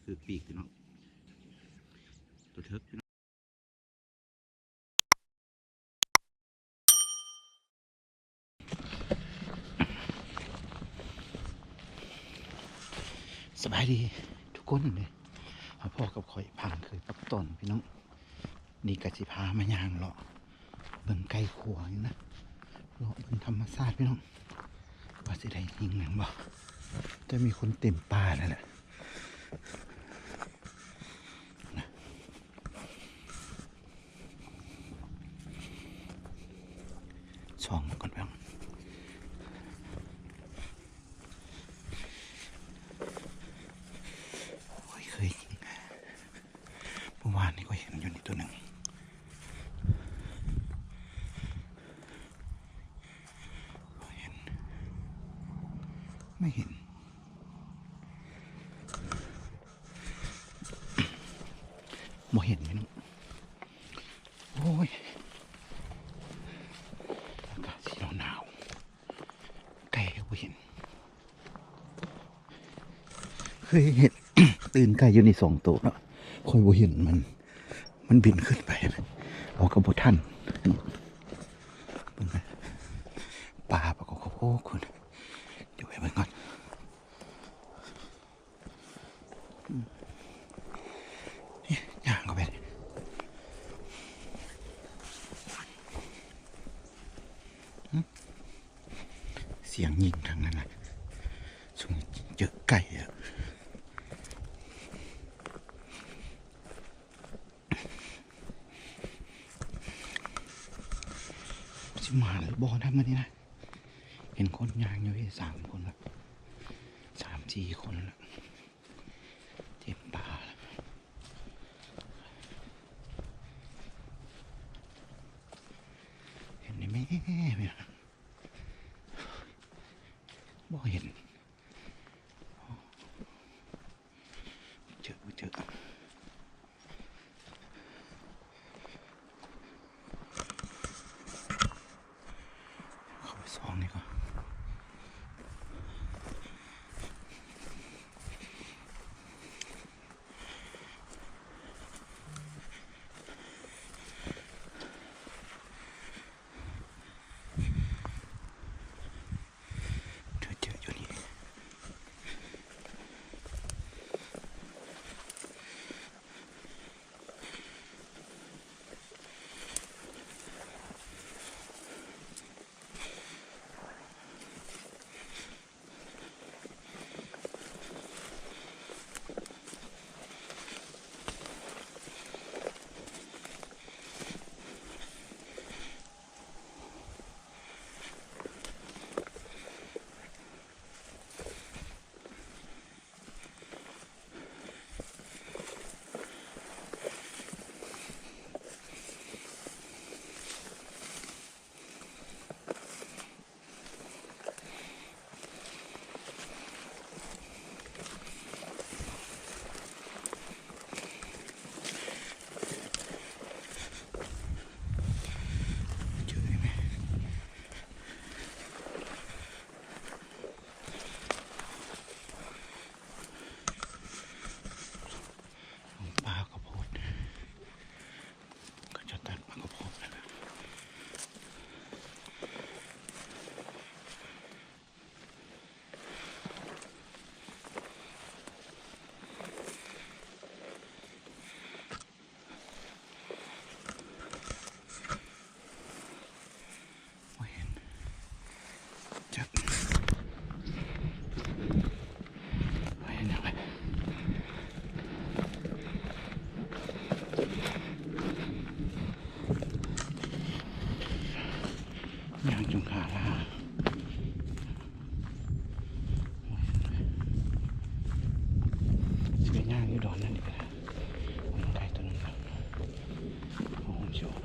คือปีกพี่น้องตัวเทิกพี่น้องสบายดีทุกคนเลยพ่อกับข่อยพังเคยปักต้นพี่น้องนี่กะสิพามายางเลาะเบิ่งไก่ขัวอยู่นะเลาะเบิ่งธรรมชาติพี่น้องว่าสิได้ยิงหนังบ่จะมีคนเต็มป่าแล้วแหละช่องก่อนพี่น้องเคยยิงเมื่อวานนี้ก็เห็นอยู่นี่ตัวหนึ่งไม่เห็นไม่เห็นพี่น้องโอ้ยอากาศสีหนาวไก่ก็ไม่เห็นเคยเห็น ตื่นไก่อยู่ใน2 ตัวเนาะคอยบ่เห็นมันบินขึ้นไปเอากระบอกท่านปลาปลากระโอ้คุณอยู่ไปเบิ่งก่อนย่างเข้าไปเสียงยิงทางนั้นแหละช่วงเจอไก่อะชิมาหรือบอลทำมันนี่นะเห็นคนยางอยู่ที่3 คนละ3-4 คนละเจ็บป่าเห็นไหมเนี่ยบ่เห็นเจอเข้าไปซองนี่ก่อนเจออยู่นี่ย่างจุงขาลาเสียย่างอยู่ดอนนั่นอีกแล้วไก่ตัวนึงครับโอ้โหโชว์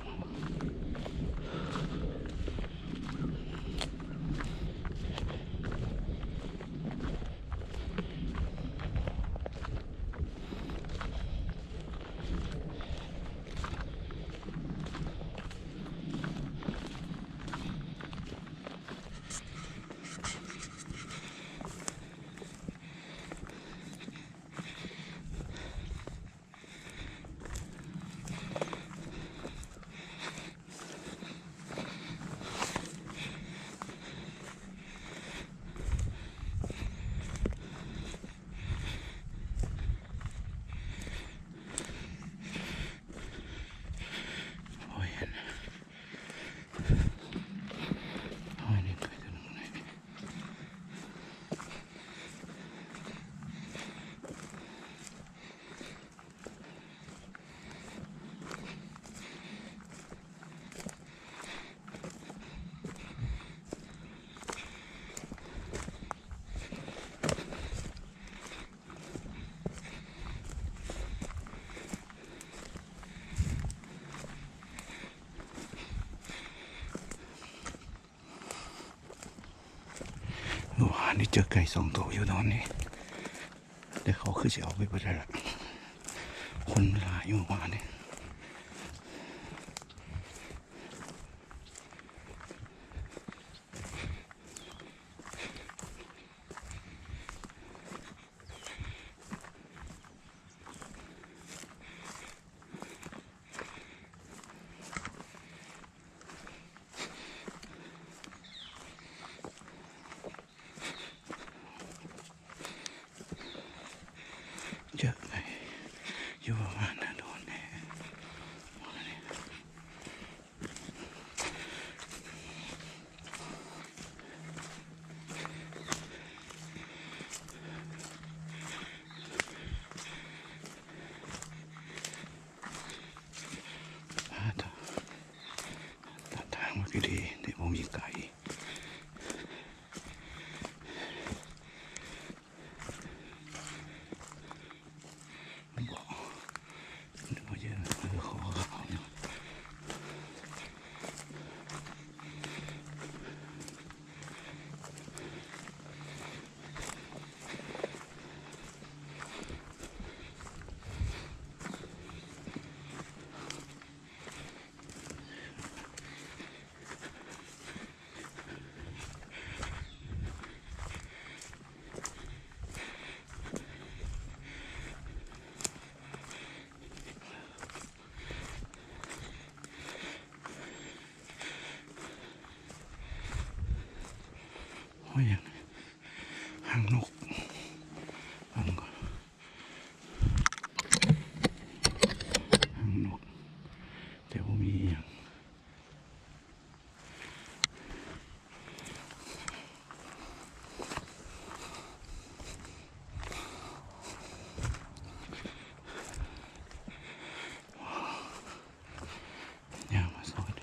เจอไก่2 ตัวอยู่ตอนนี้แต่เขาคือจะเอาไปบ่ได้ละคนหลายอยู่ว่าเนี่ยเจอไก่อยู่ประมาณนั้นโดนเนี่ยตัดทางมาก็ดีเดี๋ยวผมมีไก่โอ้ยหางนกฟังก่อนหางนกแต่ว่ามีอย่างยามาสอด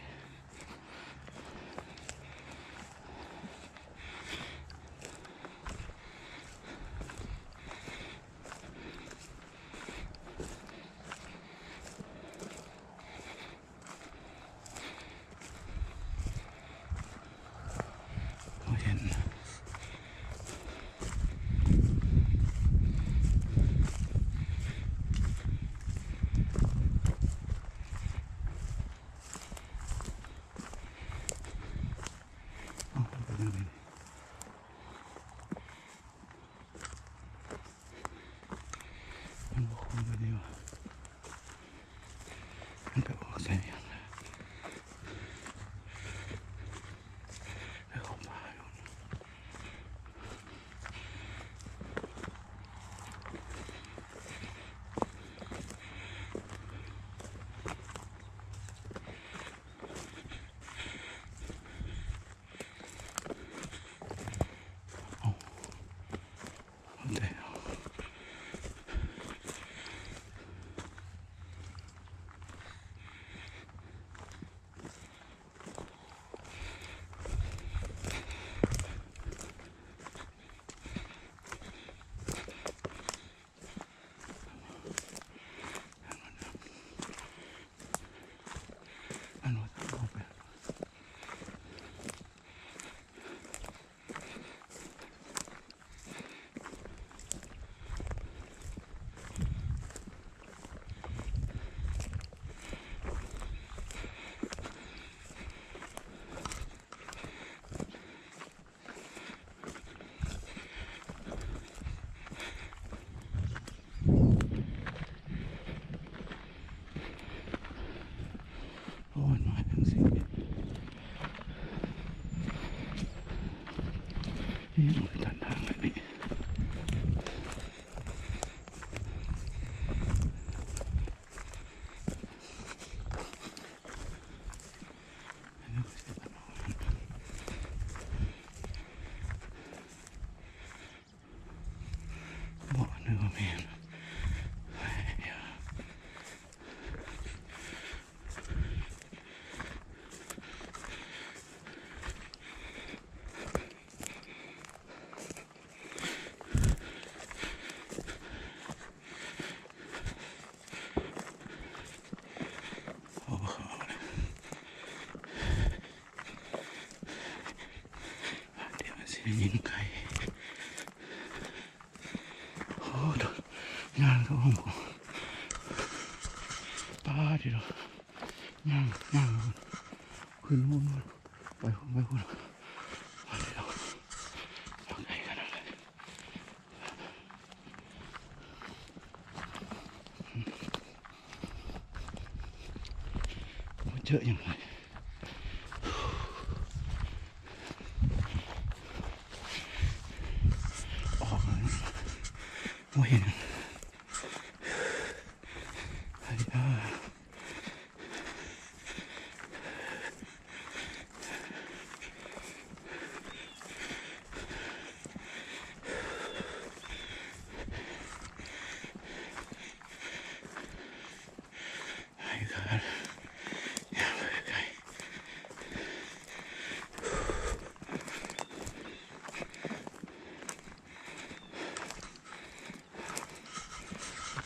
องป้าดิเราย่างขึ้นนู่นไปคุณไปคุณไปดิเราไกลขนาดไหนเจออย่างไรออกแล้วไม่เห็น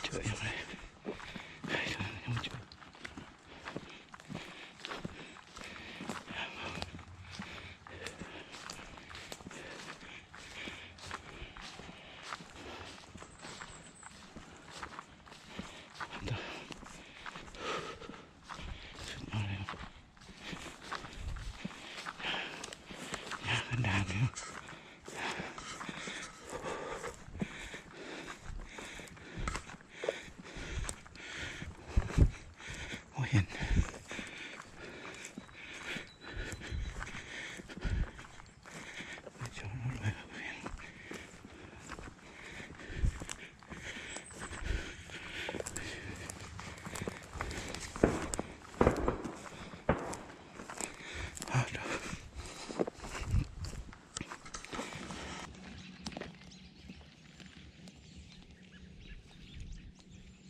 เจออย่างไรกันดานเลยโอ้เห็นจอดรถเลย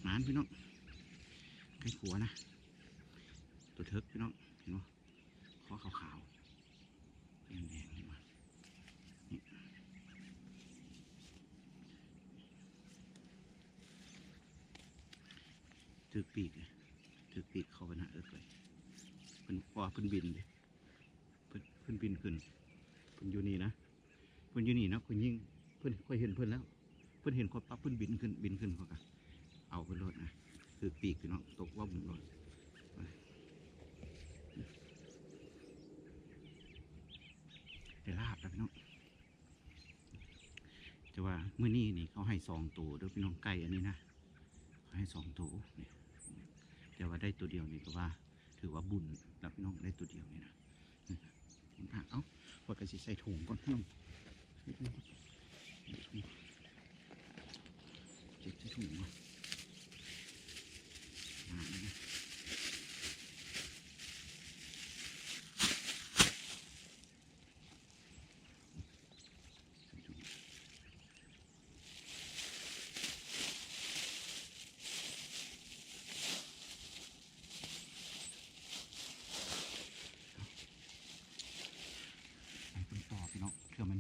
หมานพี่น้องไก่ขัวนะตัวเทิกพี่น้องเห็นไหมข้อขาวๆแดงๆเห็นไหมนี่ถือปีกเลยถือปีกเข้าไปนะเลยเพิ่นพอเพิ่นบินเลยเพิ่นบินขึ้นเพิ่นอยู่นี่นะเพิ่นอยู่นี่นะเพิ่นยิ่งเพิ่นค่อยเห็นเพิ่นแล้วเพิ่นเห็นคนปั๊บเพิ่นบินขึ้นเขาก็เอาไปรถนะถือปีกพี่น้องตกว่าบนรถได้ลาบแล้วพี่น้องแต่ว่าเมื่อนี้นี่เขาให้2 ตัวด้วยพี่น้องไก่อันนี้นะเขาให้2 ตัวเนี่ยแต่ว่าได้ตัวเดียวนี่ก็ว่าถือว่าบุญแล้วพี่น้องได้ตัวเดียวนี่นะเอ้าพอกันสิใส่ถุงก่อนพี่น้องเก็บใส่ถุงมาเลยนะต่อพี่น้องเผื่อมัน